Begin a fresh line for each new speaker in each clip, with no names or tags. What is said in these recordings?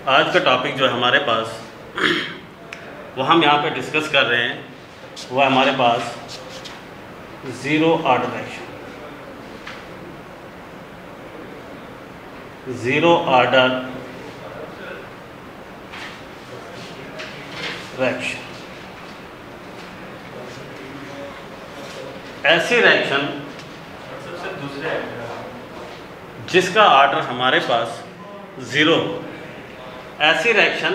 आज का टॉपिक जो है हमारे पास वो हम यहाँ पे डिस्कस कर रहे हैं, वो हमारे पास zero order reaction. Zero order reaction ऐसी रिएक्शन जिसका ऑर्डर हमारे पास ज़ीरो, ऐसी रिएक्शन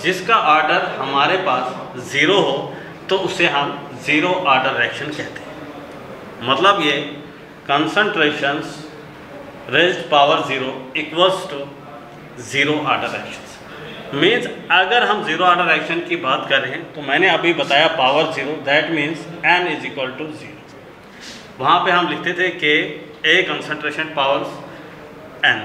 जिसका ऑर्डर हमारे पास ज़ीरो हो तो उसे हम ज़ीरो ऑर्डर रिएक्शन कहते हैं। मतलब ये concentrations raised power zero equals to zero order reaction. Means अगर हम ज़ीरो ऑर्डर रिएक्शन की बात कर रहे हैं तो मैंने अभी बताया power zero, that means n is equal to zero. वहाँ पे हम लिखते थे कि ए कंसंट्रेशन पावर्स n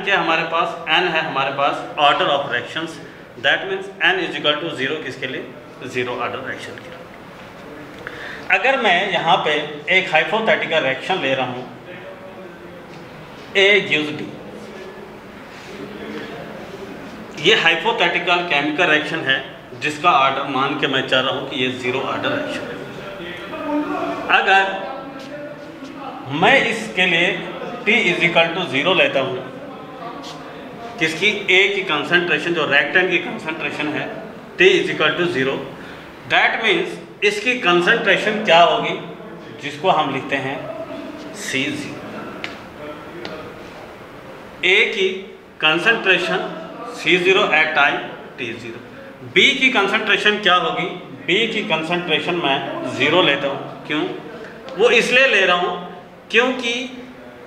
क्या हमारे पास n है हमारे पास order of reactions, that means n is equal to zero किसके लिए? ज़ीरो ऑर्डर रिएक्शन के लिए। अगर मैं यहाँ पे एक हाइपोथेटिकल रिएक्शन ले रहा हूँ, A gives D, ये हाइपोथेटिकल केमिकल रिएक्शन है जिसका ऑर्डर मान के मैं चाह रहा हूँ कि ये ज़ीरो ऑर्डर रिएक्शन है। अगर मैं इसके लिए T is equal to zero लेता हूँ, किसकी? A की कंसंट्रेशन जो रिएक्टेंट की कंसंट्रेशन है T is equal to zero, that means इसकी कंसंट्रेशन क्या होगी जिसको हम लिखते हैं C0। A की concentration C0 at time T0। B की कंसंट्रेशन क्या होगी? B की कंसंट्रेशन मैं ज़ीरो लेता हूँ। क्यों? वो इसलिए ले रहा हूँ क्योंकि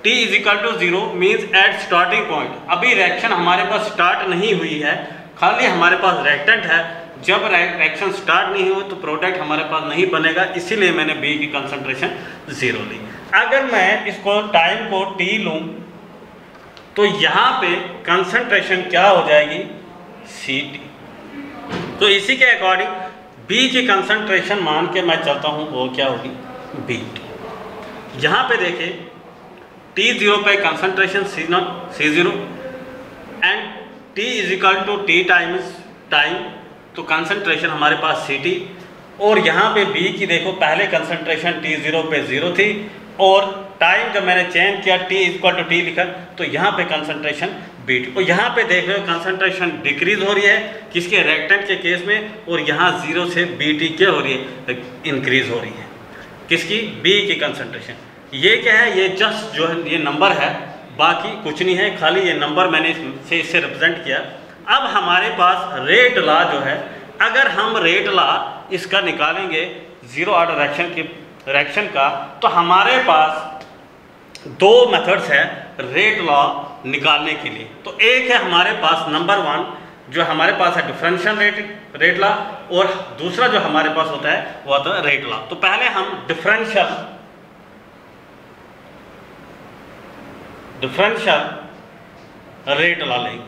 T is equal to zero means at starting point, अभी रिएक्शन हमारे पास स्टार्ट नहीं हुई है, खाली हमारे पास रिएक्टेंट है। जब रिएक्शन स्टार्ट नहीं हो तो प्रोडक्ट हमारे पास नहीं बनेगा, इसीलिए मैंने B की कंसंट्रेशन ज़ीरो ली। अगर मैं इसको टाइम को T लूँ तो यहाँ पे कंसंट्रेशन क्या हो जाएगी? Ct। तो इसी के अकॉर्डिंग B की कंसंट्रेशन मान के मैं चलता हूँ, वो क्या होगी? Bt। यहाँ पे देखें T0 पे concentration C0 and T is equal to T times time, तो कंसंट्रेशन हमारे पास Ct। और यहाँ पे B की देखो, पहले कंसंट्रेशन T0 पे ज़ीरो थी और टाइम जब मैंने चेंज किया T is equal to T लिखा तो यहाँ पे कंसंट्रेशन Bt। और यहाँ पे देख रहे हो कंसंट्रेशन डिक्रीज हो रही है किसके? रिएक्टेंट के केस में, और यहाँ ज़ीरो से Bt क्या हो रही है? इंक्रीज हो रही है। किसकी? B की कंसंट्रेशन। ये क्या है? ये जस्ट जो है ये नंबर है, बाकी कुछ नहीं है, खाली ये नंबर मैंने इससे रिप्रेजेंट किया। अब हमारे पास रेट लॉ जो है, अगर हम रेट लॉ इसका निकालेंगे ज़ीरो ऑर्डर रिएक्शन का, तो हमारे पास दो मेथड्स है रेट लॉ निकालने के लिए। तो एक है हमारे पास नंबर वन जो हमारे पास है डिफरेंशियल रेट लॉ, और दूसरा जो हमारे पास होता है वो होता है रेट लॉ। तो पहले हम डिफरेंशियल रेट लॉ लेंगे।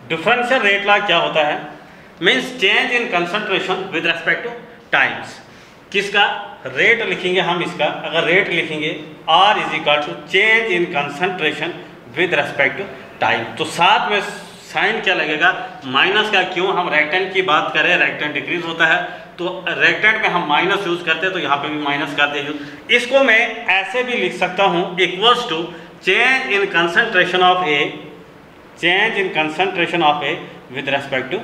डिफरेंशियल रेट लॉ क्या होता है? Means change in concentration with respect to times. किसका रेट लिखेंगे हम? इसका अगर रेट लिखेंगे R is equal to change in concentration with respect to time, तो साथ में साइन क्या लगेगा? माइनस का। क्यों? हम रेक्टेंट की बात करें, रेक्टेंट डिक्रीज होता है तो रेक्टेंट में हम माइनस यूज करते हैं, तो यहाँ पे भी माइनस करते हैं। इसको मैं ऐसे भी लिख सकता हूँ equals to change in concentration of A, change in concentration of A with respect to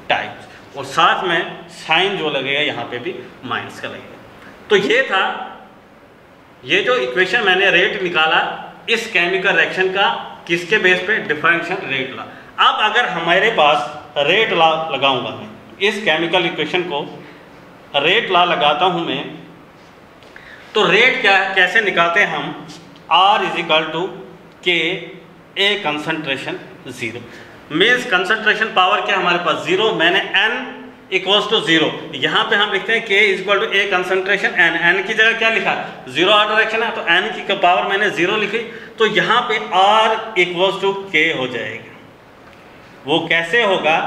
time, और साथ में साइन जो लगेगा यहाँ पे भी माइनस का लगेगा। तो ये था, ये जो इक्वेशन मैंने रेट निकाला इस केमिकल रिएक्शन का, किसके बेस पे? Differential rate law. अब अगर हमारे पास रेट लॉ लगाऊंगा मैं, इस केमिकल इक्वेशन को रेट लॉ लगाता हूं मैं, तो रेट क्या है, कैसे निकालते हैं हम? R is equal to K A concentration zero. Means concentration power क्या हमारे पास? ज़ीरो। मैंने N इक्वल्स टू ज़ीरो, यहाँ पे हम लिखते हैं K is equal to A concentration N की जगह क्या लिखा? ज़ीरो ऑर्डर रिएक्शन है तो N की पावर मैंने ज़ीरो लिखी, तो यहाँ पे R इक्वल्स टू K हो जाएगा। वो कैसे होगा?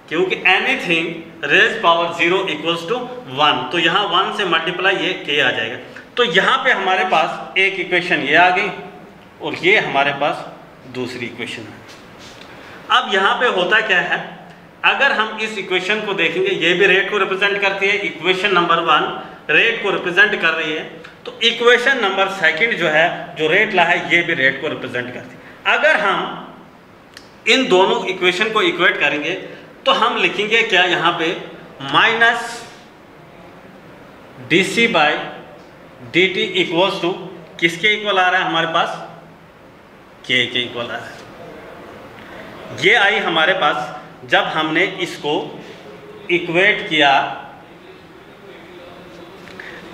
क्योंकि anything raise power zero equals to one, तो यहाँ वन से मल्टीप्लाई ये K आ जाएगा। तो यहाँ पे हमारे पास एक इक्वेशन ये आ गई और ये हमारे पास दूसरी इक्वेशन है। अब यहाँ पे होता क्या है, अगर हम इस इक्वेशन को देखेंगे, ये भी रेट को रिप्रेजेंट करती है, इक्वेशन नंबर 1 रेट को रिप्रेजेंट कर रही है, तो इक्वेशन नंबर 2 जो है, जो रेट ला है, ये भी रेट को रिप्रेजेंट करती है। अगर हम इन दोनों इक्वेशन को इक्वेट करेंगे तो हम लिखेंगे क्या यहाँ पे, minus dc by dt equals to किसके इक्वल आ रहा है हमारे पास, k के इक्वल आ रहा है। ये आई हमारे पास जब हमने इसको इक्वेट किया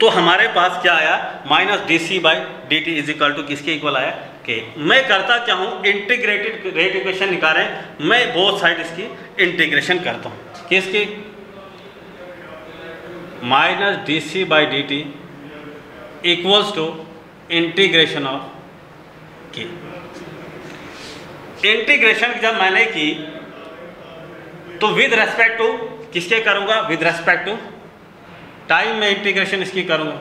तो हमारे पास क्या आया, minus dc by dt is equal to किसके इक्वल आया, k। मैं करता क्या हूँ, इंटीग्रेटेड रेट इक्वेशन निकाल रहे हैं, मैं बोथ साइड इसकी इंटीग्रेशन करता हूँ, किसकी, minus dc by dt equals to integration of k। Integration जब मैंने की तो विद रेस्पेक्ट टू किसके करूंगा, विद रेस्पेक्ट टू टाइम में इंटीग्रेशन इसकी करूंगा।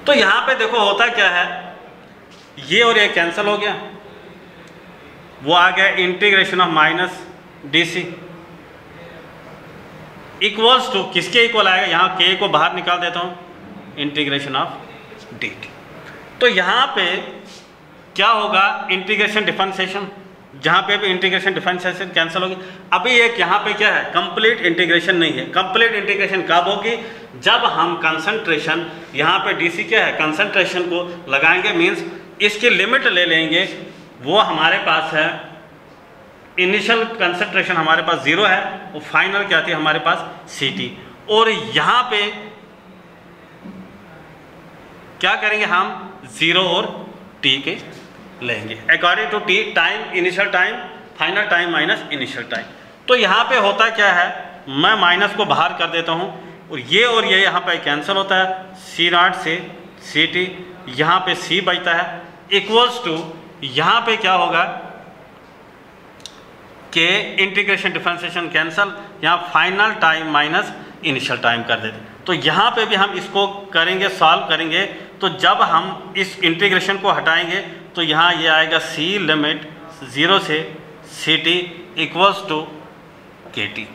तो यहां पे देखो होता क्या है, ये और ये कैंसिल हो गया, वो आ गया integration of minus dc equals to किसके इक्वल आएगा, यहां k को बाहर निकाल देता हूं, इंटीग्रेशन ऑफ dt। तो यहां पे क्या होगा, इंटीग्रेशन डिफरेंशिएशन, जहां पे भी इंटीग्रेशन डिफरेंशिएशन कैंसिल होगी। अभी एक यहाँ पे क्या है, कंप्लीट इंटीग्रेशन नहीं है। कंप्लीट इंटीग्रेशन कब होगी, जब हम कंसंट्रेशन, यहाँ पे dc क्या है, कंसंट्रेशन को लगाएंगे, मीन्स इसकी लिमिट ले लेंगे, वो हमारे पास है, इनिशियल कंसंट्रेशन हमारे पास 0 है, और फाइनल क्या थी हमारे पास Ct, और यहाँ पे क्या करेंगे हम, 0 और t के लेंगे according to T, time, initial time, final time minus initial time. तो यहाँ पे होता क्या है, मैं माइनस को बाहर कर देता हूँ, और ये यहाँ पे कैंसिल होता है, C0 से Ct, यहाँ पे C बचता है, इक्वल्स टू यहाँ पे क्या होगा, K इंटीग्रेशन डिफरेंशिएशन कैंसिल, यहाँ final time minus initial time कर देते। तो यहाँ पे भी हम इसको करेंगे, सॉल्व करेंगे, तो जब हम इस इंटीग्रेशन को हटाएंगे तो यहाँ ये आएगा C लिमिट 0 से Ct इक्वल्स टू Kt।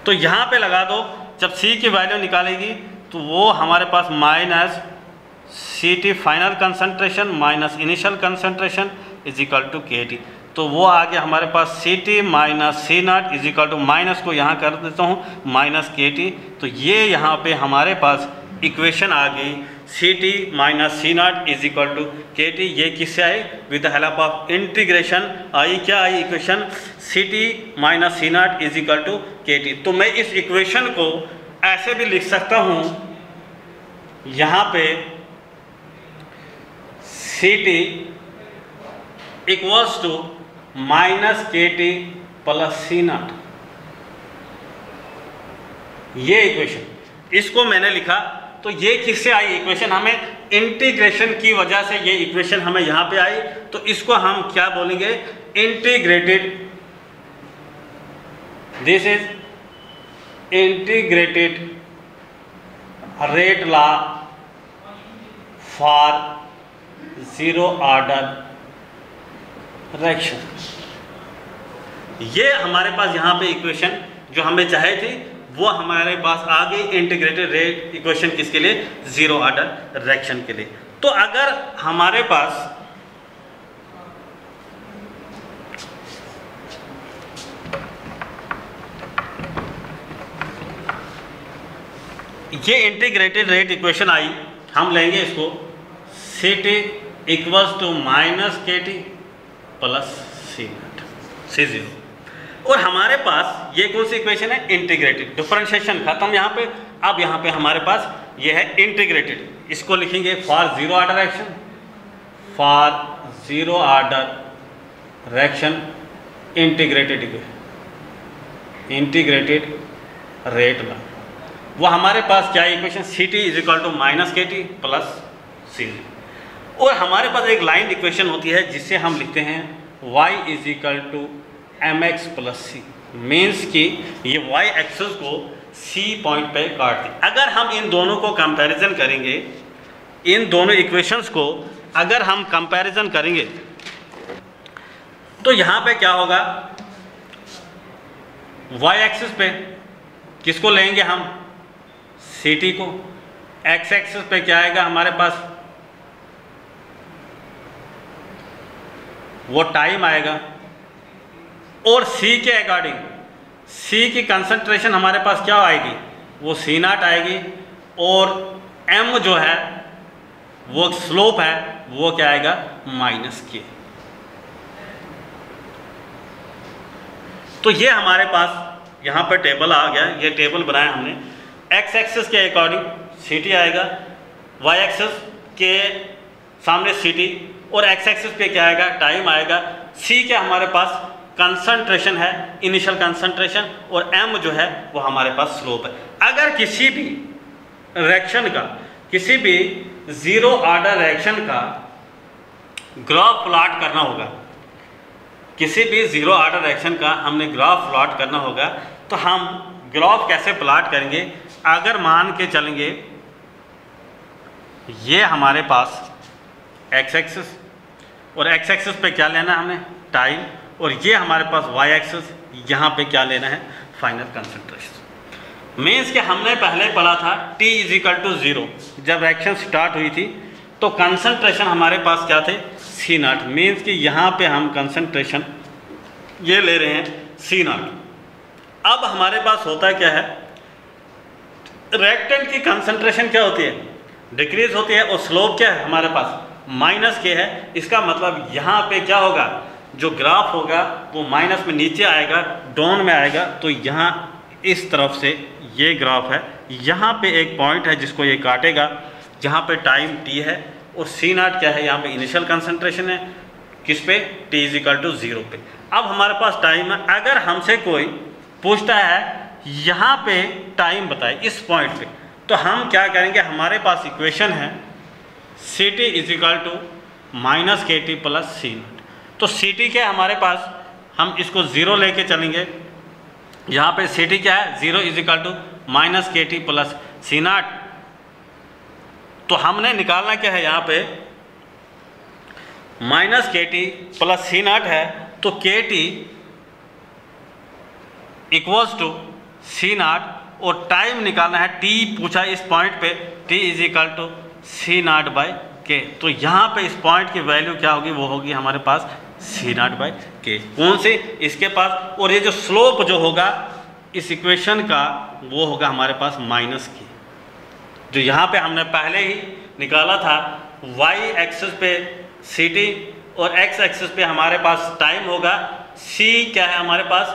तो यहाँ पे लगा दो, जब C की वैल्यू निकालेगी तो वो हमारे पास minus Ct final concentration minus initial concentration is equal to Kt। तो वो आ गया हमारे पास Ct minus C0 is equal to, minus को यहाँ कर देता हूँ, माइनस Kt। तो ये यहाँ पे हमारे पास इक्वेशन आ गई, Ct minus C0 is equal to Kt। ये किससे आई, with the help of integration आई, क्या आई equation, Ct minus C0 is equal to Kt। तो मैं इस इक्वेशन को ऐसे भी लिख सकता हूँ, यहाँ पे Ct equals to minus Kt plus C0, ये इक्वेशन, इसको मैंने लिखा। तो ये किससे आई इक्वेशन, हमें इंटीग्रेशन की वजह से ये इक्वेशन हमें यहाँ पे आई। तो इसको हम क्या बोलेंगे, integrated, this is integrated rate law for 0 order reaction. ये हमारे पास यहाँ पे इक्वेशन जो हमें चाहिए थी वो हमारे पास आ गई, इंटीग्रेटेड रेट इक्वेशन किसके लिए, 0 ऑर्डर रिएक्शन के लिए। तो अगर हमारे पास ये इंटीग्रेटेड रेट इक्वेशन आई, हम लेंगे इसको Ct equals to minus Kt plus C0, और हमारे पास ये कौन सी इक्वेशन है, इंटीग्रेटेड, डिफरेंशिएशन खत्म यहाँ पे। अब यहाँ पे हमारे पास ये है इंटीग्रेटेड, इसको लिखेंगे for 0 order reaction, for 0 order reaction integrated equation, integrated rate law. वो हमारे पास क्या है equation, Ct is equal to minus Kt plus C0, और हमारे पास एक लाइन इक्वेशन होती है जिससे हम लिखते हैं y is equal to mx plus C, means कि ये y एक्सिस को C पॉइंट पे काट दी। अगर हम इन दोनों को कंपैरिजन करेंगे, इन दोनों इक्वेशंस को अगर हम कंपैरिजन करेंगे तो यहाँ पे क्या होगा, y एक्सिस पे किसको लेंगे हम, ct को, x एक्सिस पे क्या आएगा हमारे पास, वो टाइम आएगा, और c के अकॉर्डिंग c की कंसंट्रेशन हमारे पास क्या आएगी, वो c0 आएगी, और m जो है वो स्लोप है वो क्या आएगा, -k। तो ये हमारे पास यहाँ पर टेबल आ गया, ये टेबल बनाया हमने। x एक्सिस के अकॉर्डिंग ct आएगा, y एक्सिस के सामने ct, और x एक्सिस पे क्या आएगा, टाइम आएगा। c क्या हमारे पास कंसंट्रेशन है, इनिशियल कंसंट्रेशन, और m जो है वो हमारे पास स्लोप है। अगर किसी भी रिएक्शन का, किसी भी जीरो ऑर्डर रिएक्शन का ग्राफ प्लॉट करना होगा, किसी भी जीरो ऑर्डर रिएक्शन का हमने ग्राफ प्लॉट करना होगा, तो हम ग्राफ कैसे प्लॉट करेंगे। अगर मान के चलेंगे ये हमारे पास x एक्सिस, और x एक्सिस पे क्या लेना है हमने, टाइम, और ये हमारे पास y एक्सिस, यहाँ पे क्या लेना है, फाइनल कंसंट्रेशन। मीन्स कि हमने पहले पढ़ा था t = 0, जब रिएक्शन स्टार्ट हुई थी तो कंसंट्रेशन हमारे पास क्या थे, C0। मीन्स कि यहाँ पे हम कंसंट्रेशन ये ले रहे हैं C0। अब हमारे पास होता क्या है, रिएक्टेंट की कंसंट्रेशन क्या होती है, डिक्रीज होती है, और स्लोप क्या है हमारे पास, -k है। इसका मतलब यहाँ पे क्या होगा, जो ग्राफ होगा वो माइनस में नीचे आएगा, डाउन में आएगा। तो यहाँ इस तरफ से ये ग्राफ है, यहाँ पे एक पॉइंट है जिसको ये काटेगा, जहाँ पे टाइम t है, और C0 क्या है, यहाँ पे इनिशियल कंसंट्रेशन है, किस पे, t = 0 पे। अब हमारे पास टाइम है, अगर हमसे कोई पूछता है यहाँ पे टाइम बताए इस पॉइंट पे, तो हम क्या करेंगे, हमारे पास इक्वेशन है ct = -kt + C0। तो ct क्या है हमारे पास, हम इसको 0 लेके चलेंगे। यहाँ पे ct क्या है, 0 = -kt + C0। तो हमने निकालना क्या है, यहाँ पे -kt + C0 है, तो kt = C0, और टाइम निकालना है, t पूछा इस पॉइंट पे, t = C0/k। तो यहाँ पे इस पॉइंट की वैल्यू क्या होगी, वो होगी हमारे पास C0/k। कौन सी, इसके पास। और ये जो स्लोप जो होगा इस इक्वेशन का, वो होगा हमारे पास -k, जो यहाँ पे हमने पहले ही निकाला था। y एक्सिस पे ct, और x एक्सिस पे हमारे पास टाइम होगा, c क्या है हमारे पास,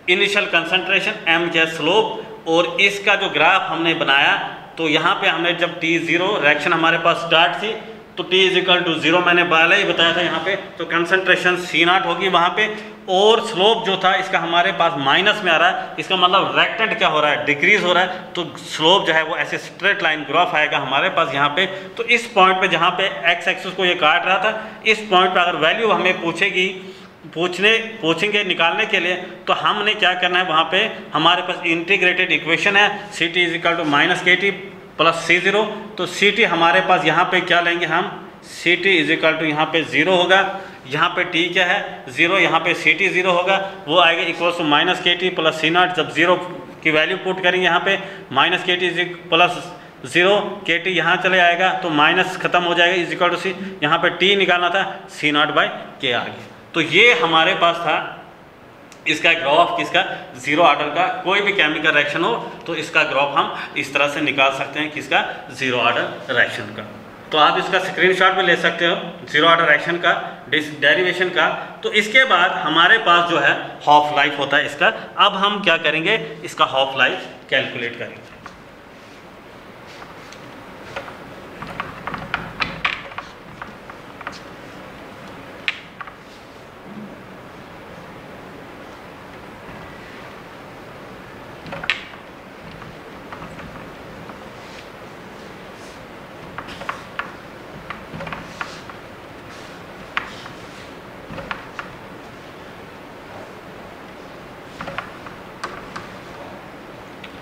इनिशियल कंसंट्रेशन, m क्या है, स्लोप। और इसका जो ग्राफ हमने बनाया, तो यहाँ पे हमने जब t0 रिएक्शन हमारे पास स्टार्ट थी, तो t = 0 मैंने पहले ही बताया था यहाँ पे, तो कंसंट्रेशन C0 होगी वहाँ पे, और स्लोप जो था इसका हमारे पास माइनस में आ रहा है। इसका मतलब रिएक्टेंट क्या हो रहा है, डिक्रीज हो रहा है। तो स्लोप जो है वो ऐसे स्ट्रेट लाइन ग्राफ आएगा हमारे पास यहाँ पे। तो इस पॉइंट पे जहाँ पे x एक्सिस को ये काट रहा था, इस पॉइंट पे अगर वैल्यू हमें पूछेंगे निकालने के लिए, तो हमने क्या करना है, वहाँ पे हमारे पास इंटीग्रेटेड इक्वेशन है ct = -kt + C0। तो ct हमारे पास यहाँ पे क्या लेंगे हम, ct = यहाँ पे 0 होगा, यहाँ पे t क्या है 0, यहाँ पे ct 0 होगा, वो आएगा = -kt + C0। जब 0 की वैल्यू पुट करेंगे यहाँ पे, -kt + 0, kt यहाँ चले आएगा, तो माइनस खत्म हो जाएगा, = c। यहाँ पे t निकालना था, C0/k आ गया। तो ये हमारे पास था इसका ग्राफ, किसका, जीरो ऑर्डर का। कोई भी केमिकल रिएक्शन हो तो इसका ग्राफ हम इस तरह से निकाल सकते हैं, किसका, जीरो ऑर्डर रिएक्शन का। तो आप इसका स्क्रीनशॉट भी ले सकते हो, जीरो ऑर्डर रिएक्शन का, डेरिवेशन का। तो इसके बाद हमारे पास जो है हाफ लाइफ होता है इसका। अब हम क्या करेंगे, इसका हाफ लाइफ कैलकुलेट करेंगे।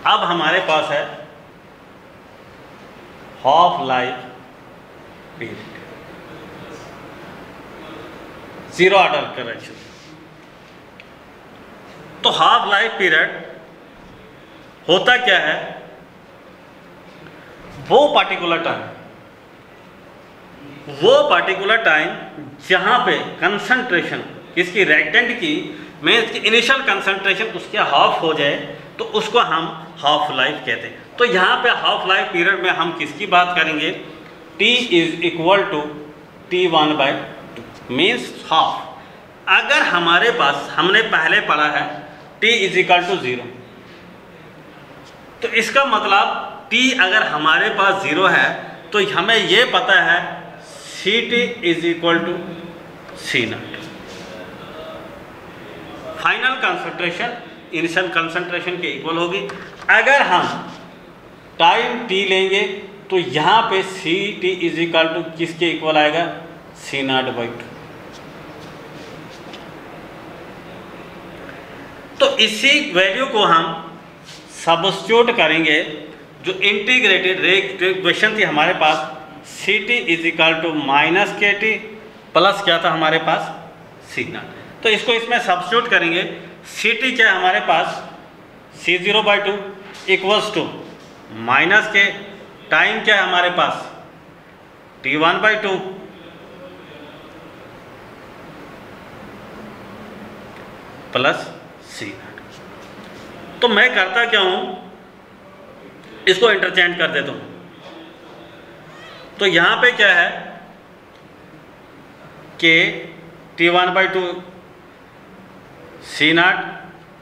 अब हमारे पास है half life period zero order का रिएक्शन। तो हाफ लाइफ पीरियड होता क्या है, वो पार्टिकुलर टाइम जहां पे कंसंट्रेशन किसकी रिएक्टेंट की में इसकी इनिशियल कंसंट्रेशन उसके हाफ हो जाए तो उसको हम हाफ लाइफ कहते हैं। तो यहाँ पे हाफ लाइफ पीरियड में हम किसकी बात करेंगे, T is equal to T1/2 means half. अगर हमारे पास हमने पहले पढ़ा है T इज इक्वल टू 0, तो इसका मतलब T अगर हमारे पास 0 है तो हमें ये पता है Ct is equal to C0। Final concentration initial concentration के इक्वल होगी। अगर हम टाइम T लेंगे तो यहाँ पे Ct इज इक्वल टू किसके इक्वल आएगा, C0/2। तो इसी वैल्यू को हम सब्स्टिट्यूट करेंगे, जो इंटीग्रेटेड इक्वेशन थी हमारे पास Ct is equal to -kT plus क्या था हमारे पास C0। तो इसको इसमें सब्स्टिट्यूट करेंगे। Ct क्या है हमारे पास C0/2 equals to -k, time क्या है हमारे पास T1/2 प्लस C0। तो मैं करता क्या हूं, इसको इंटरचेंज कर देता हूं। तो यहां पे क्या है कि T1/2 C0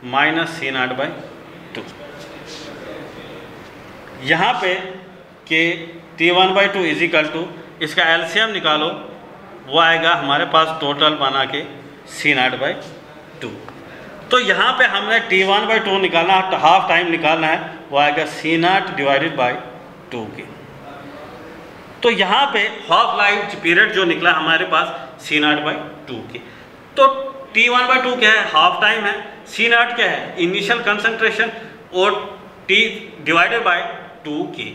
माइनस C0/2। यहाँ पे के T1/2 इज इक्वल टू इसका एलसीएम निकालो, वो आएगा हमारे पास टोटल बना के C0/2। तो यहाँ पे हमने T1/2 निकालना, हाफ टाइम निकालना है, वो आएगा C0/2 के। तो यहाँ पे हाफ लाइफ पीरियड जो निकला हमारे पास C0/2 के। तो T1/2 क्या है, हाफ टाइम है। C0 क्या है, इनिशियल कंसंट्रेशन, और T/2 के।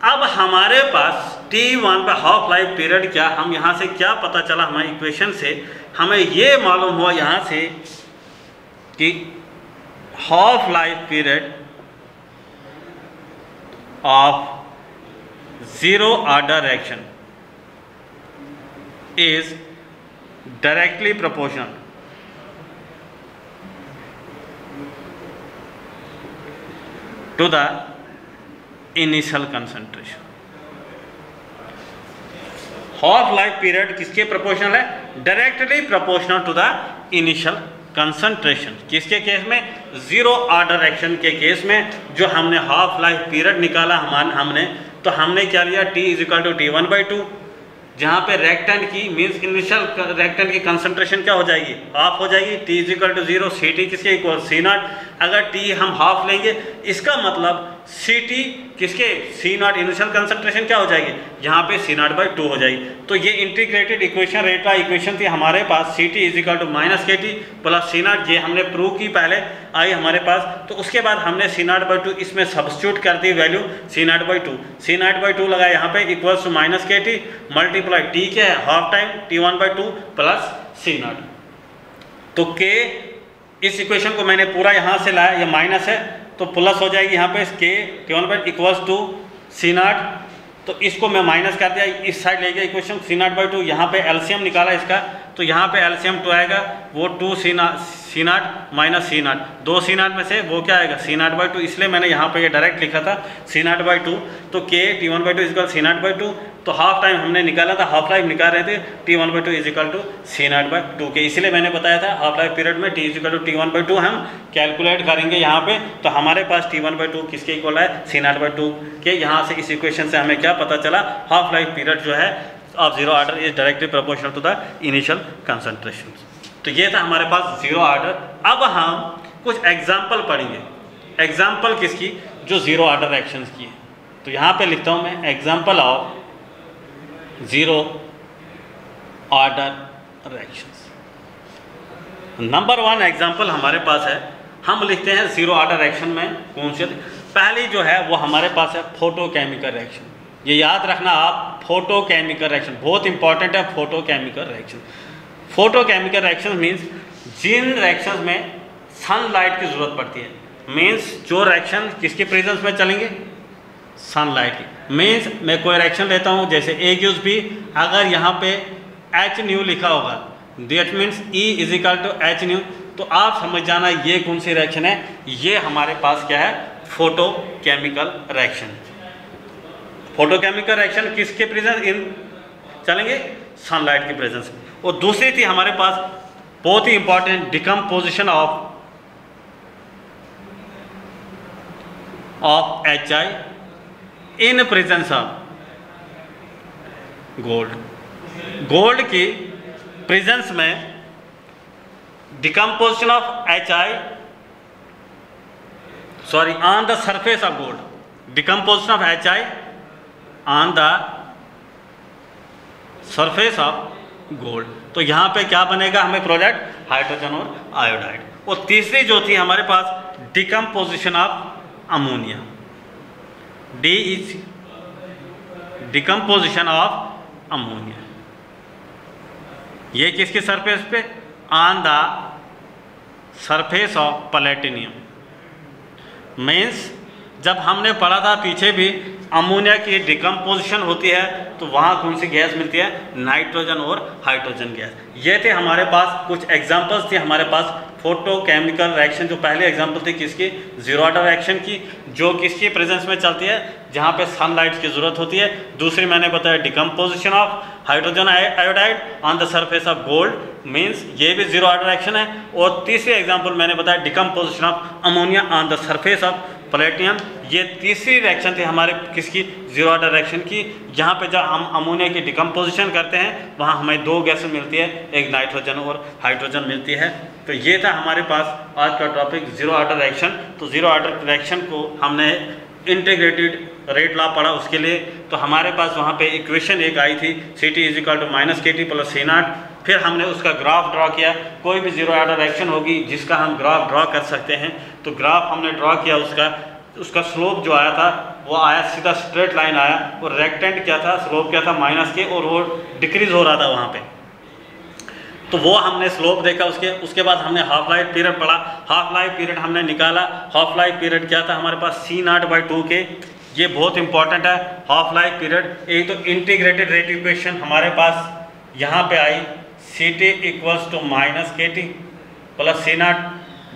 अब हमारे पास T1 पे हाफ लाइफ पीरियड क्या, हम यहाँ से क्या पता चला, हमारी इक्वेशन से हमें ये मालूम हुआ यहाँ से कि half life period of zero order reaction is directly proportional to the initial concentration. Half life period किसके प्रोपोर्शनल है, directly proportional to the initial concentration. किसके केस में, जीरो ऑर्डर रिएक्शन के केस में। जो हमने हाफ लाइफ पीरियड निकाला हमने तो हमने क्या लिया, T is equal to T1/2, जहाँ पे रिएक्टेंट की मीन्स इनिशियल रिएक्टेंट की कंसंट्रेशन क्या हो जाएगी, हाफ हो जाएगी। T is equal to 0, Ct किसके इक्वल C0। अगर T हम हाफ लेंगे, इसका मतलब Ct किसके C0 इनिशियल कंसंट्रेशन क्या हो जाएगी, यहाँ पे C0/2 हो जाएगी। तो ये इंटीग्रेटेड इक्वेशन रेटा इक्वेशन थी हमारे पास, Ct is equal to -kT plus C0। ये हमने प्रूव की पहले आई हमारे पास। तो उसके बाद हमने C0/2 इसमें सब्स्टिट्यूट कर दी वैल्यू C0/2 लगा यहाँ पे equals to -kT multiply T क्या है half time T1/2 plus C0। तो K इस इक्वेशन को मैंने पूरा यहाँ से लाया, ये माइनस है तो प्लस हो जाएगी यहाँ पे K T1/2 equals to C0। तो इसको मैं माइनस कर दिया, इस साइड ले गया इक्वेशन C0/2। यहाँ पे एलसीएम निकाला इसका, तो यहाँ पे एलसीएम 2 आएगा, वो 2 C0 माइनस C0, 2 C0 में से वो क्या आएगा C0/2। इसलिए मैंने यहाँ पे ये डायरेक्ट लिखा था C0/2। तो K T1/2 इक्वल C0/2। तो हाफ टाइम हमने निकाला था, हाफ लाइफ निकाल रहे थे, T1/2 is equal to C0/2 के। इसलिए मैंने बताया था हाफ लाइफ पीरियड में T is equal to T1/2 हम कैलकुलेट करेंगे यहाँ पे। तो हमारे पास T1/2 किसके इक्वल है, C0/2 के। यहाँ से इस इक्वेशन से हमें क्या पता चला, हाफ लाइफ पीरियड जो है of zero order is directly proportional to the initial concentration. तो ये था हमारे पास जीरो ऑर्डर। अब हम कुछ एग्जाम्पल पढ़ेंगे, एग्जाम्पल किसकी, जो जीरो ऑर्डर रिएक्शंस की है। तो यहाँ पे लिखता हूँ मैं example of zero order reactions. Number 1 example हमारे पास है, हम लिखते हैं जीरो ऑर्डर रिएक्शन में कौन से। पहली जो है वो हमारे पास है फोटोकेमिकल रिएक्शन। ये याद रखना आप, फोटोकेमिकल रिएक्शन बहुत इंपॉर्टेंट है, photochemical reaction. Photochemical reaction means जिन रिएक्शंस में सनलाइट की ज़रूरत पड़ती है, मीन्स जो रिएक्शन किसके प्रेजेंस में चलेंगे, सनलाइट की। मीन्स मैं कोई रिएक्शन लेता हूँ जैसे A+B, अगर यहाँ पे H लिखा होगा दैट मीन्स E = H, तो आप समझ जाना ये कौन सी रिएक्शन है, ये हमारे पास क्या है, फोटोकेमिकल रिएक्शन। फोटोकेमिकल रिएक्शन किसके प्रेजेंस इन चलेंगे, सनलाइट की प्रेजेंस में। और दूसरी थी हमारे पास बहुत ही important, decomposition of HI in presence of gold. Gold की प्रेजेंस में decomposition of HI on the surface of gold, decomposition of HI on the surface of gold. तो यहाँ पे क्या बनेगा हमें प्रोडक्ट, हाइड्रोजन और आयोडाइड। और तीसरी जो थी हमारे पास decomposition of ammonia, D is decomposition of ammonia. ये किसके सरफेस पे, on the surface of platinum. Means जब हमने पढ़ा था पीछे भी, अमोनिया की डिकम्पोजिशन होती है तो वहाँ कौन सी गैस मिलती है, नाइट्रोजन और हाइड्रोजन गैस। ये थे हमारे पास कुछ एग्जांपल्स थे हमारे पास फोटोकेमिकल रिएक्शन। जो पहले एग्जांपल थी किसकी, जीरो ऑर्डर रिएक्शन की, जो किसकी प्रेजेंस में चलती है, जहाँ पे सनलाइट की ज़रूरत होती है। दूसरी मैंने बताया decomposition of hydrogen iodide on the surface of gold, means ये भी जीरो ऑर्डर रिएक्शन है। और तीसरी एग्जाम्पल मैंने बताया decomposition of ammonia on the surface of platinum. ये तीसरी रिएक्शन थी हमारे किसकी, जीरो ऑर्डर रिएक्शन की, जहाँ पे जब हम अमोनिया की डिकम्पोजिशन करते हैं वहाँ हमें दो गैसें मिलती है, एक नाइट्रोजन और हाइड्रोजन मिलती है। तो ये था हमारे पास आज का टॉपिक, जीरो ऑर्डर रिएक्शन। तो जीरो ऑर्डर रिएक्शन को हमने इंटीग्रेटेड रेट लॉ पढ़ा उसके लिए। तो हमारे पास वहाँ पे इक्वेशन एक आई थी, CT = -KT + C0। फिर हमने उसका ग्राफ ड्रॉ किया। कोई भी जीरो ऑर्डर रिएक्शन होगी जिसका हम ग्राफ ड्रॉ कर सकते हैं, तो ग्राफ हमने ड्रॉ किया, उसका स्लोप जो आया था वो आया सीधा स्ट्रेट लाइन आया, और रेक्टेंट क्या था, स्लोप क्या था -K, और वो डिक्रीज हो रहा था वहाँ पे। तो वो हमने स्लोप देखा। उसके बाद हमने हाफ लाइफ पीरियड पढ़ा। हाफ लाइफ पीरियड हमने निकाला। हाफ लाइफ पीरियड क्या था हमारे पास, C0/2K। ये बहुत इंपॉर्टेंट है हाफ लाइफ पीरियड। एक तो इंटीग्रेटेड रेट इक्वेशन हमारे पास यहाँ पे आई, CT = -KT + C0।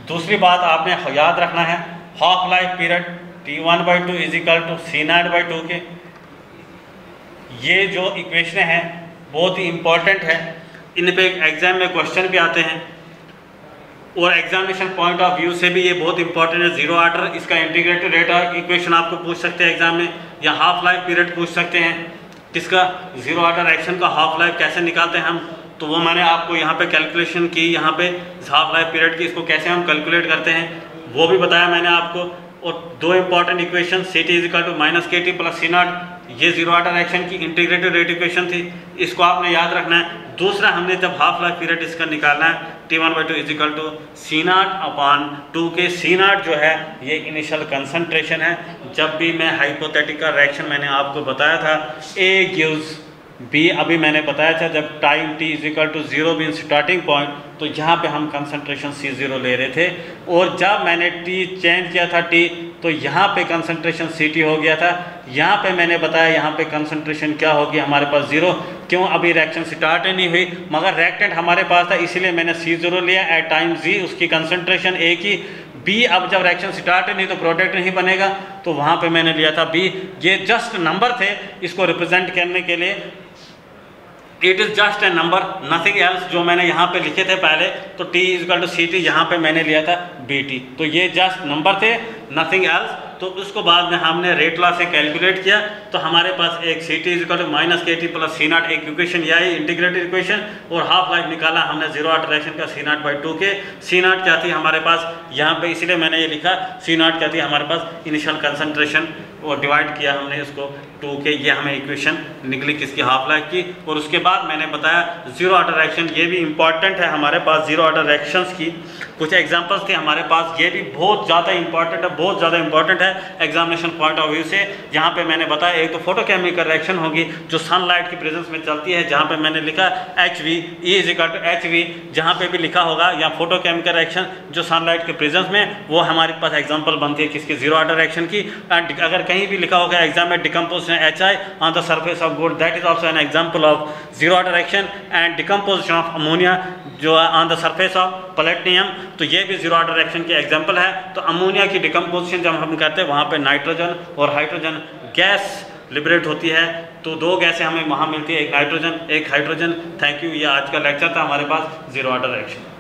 दूसरी बात आपने याद रखना है, half life period T1/2 = C0/2K। ये जो इक्वेशन है बहुत ही इंपॉर्टेंट है, इन पे एग्जाम में क्वेश्चन भी आते हैं, और एग्जामिनेशन पॉइंट ऑफ व्यू से भी ये बहुत इंपॉर्टेंट है। जीरो ऑर्डर, इसका इंटीग्रेटेड रेट इक्वेशन आपको पूछ सकते हैं एग्जाम में, या हाफ लाइफ पीरियड पूछ सकते हैं। किसका, जीरो ऑर्डर रिएक्शन का हाफ लाइफ कैसे निकालते हैं हम, तो वो मैंने आपको यहाँ पे कैलकुलेशन की, यहाँ पे हाफ लाइफ पीरियड की, इसको कैसे हम कैलकुलेट करते हैं वो भी बताया मैंने आपको। और दो important equation, CT = -KT + C0, ये जीरो ऑर्डर रिएक्शन की इंटीग्रेटेड रेट इक्वेशन थी, इसको आपने याद रखना है। दूसरा हमने जब हाफ लाइफ पीरियड इसका निकालना है, T1/2 = C0/2K। C0 जो है ये इनिशियल कंसंट्रेशन है। जब भी मैं हाइपोथेटिकल रिएक्शन मैंने आपको बताया था, A gives B, अभी मैंने बताया था जब time T = 0 mean starting point, तो यहाँ पे हम कंसंट्रेशन C0 ले रहे थे। और जब मैंने T चेंज किया था T, तो यहाँ पे कंसंट्रेशन CT हो गया था। यहाँ पे मैंने बताया यहाँ पे कंसंट्रेशन क्या होगी हमारे पास 0, क्यों, अभी रिएक्शन स्टार्ट ही नहीं हुई, मगर रिएक्टेंट हमारे पास था, इसीलिए मैंने C0 लिया एट टाइम Z, उसकी कंसंट्रेशन A की। B, अब जब रिएक्शन स्टार्ट नहीं तो प्रोडक्ट नहीं बनेगा, तो वहाँ पे मैंने लिया था B। ये जस्ट नंबर थे इसको रिप्रेजेंट करने के लिए, it is just a number, nothing else. जो मैंने यहाँ पे लिखे थे पहले, तो T = CT, यहाँ पे मैंने लिया था BT, तो ये जस्ट नंबर थे, नथिंग एल्स। तो उसको बाद में हमने रेट लॉ से कैलकुलेट किया, तो हमारे पास एक CT = -KT + C0 एक इक्वेशन, यह है इंटीग्रेटेड इक्वेशन। और हाफ लाइफ निकाला हमने जीरो ऑर्डर रिएक्शन का C0/2K। C0 क्या थी हमारे पास यहाँ पे, इसीलिए मैंने ये लिखा, C0 क्या थी हमारे पास, इनिशियल कंसंट्रेशन और डिवाइड किया हमने इसको 2 के, ये हमें इक्वेशन निकली किसकी, हाफ लाइफ की। और उसके बाद मैंने बताया जीरो ऑर्डर रिएक्शन, ये भी इंपॉर्टेंट है हमारे पास जीरो ऑर्डर रिएक्शंस की कुछ एग्जांपल्स थे हमारे पास, ये भी बहुत ज़्यादा इंपॉर्टेंट है, बहुत ज़्यादा इंपॉर्टेंट है एग्जामिनेशन पॉइंट ऑफ व्यू से। यहाँ पे मैंने बताया एक तो फोटोकेमिकल रिएक्शन होगी जो सनलाइट की प्रेजेंस में चलती है, जहाँ पे मैंने लिखा HV E=HV, जहाँ पे भी लिखा होगा या फोटोकेमिकल रिएक्शन जो सनलाइट के प्रेजेंस में, वो हमारे पास एग्जांपल बनती है किसकी, जीरो ऑर्डर रिएक्शन की। एंड अगर कहीं भी लिखा होगा एग्जाम में decomposition HI on the surface of good, that is also an example of zero order reaction. And decomposition of ammonia जो है on the surface of platinum, तो ये भी जीरो ऑर्डर रिएक्शन की एग्जांपल है। तो अमोनिया की डिकम्पोजिशन जब हम करते हैं वहाँ पे नाइट्रोजन और हाइड्रोजन गैस लिबरेट होती है, तो 2 गैसें हमें वहाँ मिलती है, एक नाइट्रोजन एक हाइड्रोजन। थैंक यू, ये आज का लेक्चर था हमारे पास जीरो ऑर्डर रिएक्शन।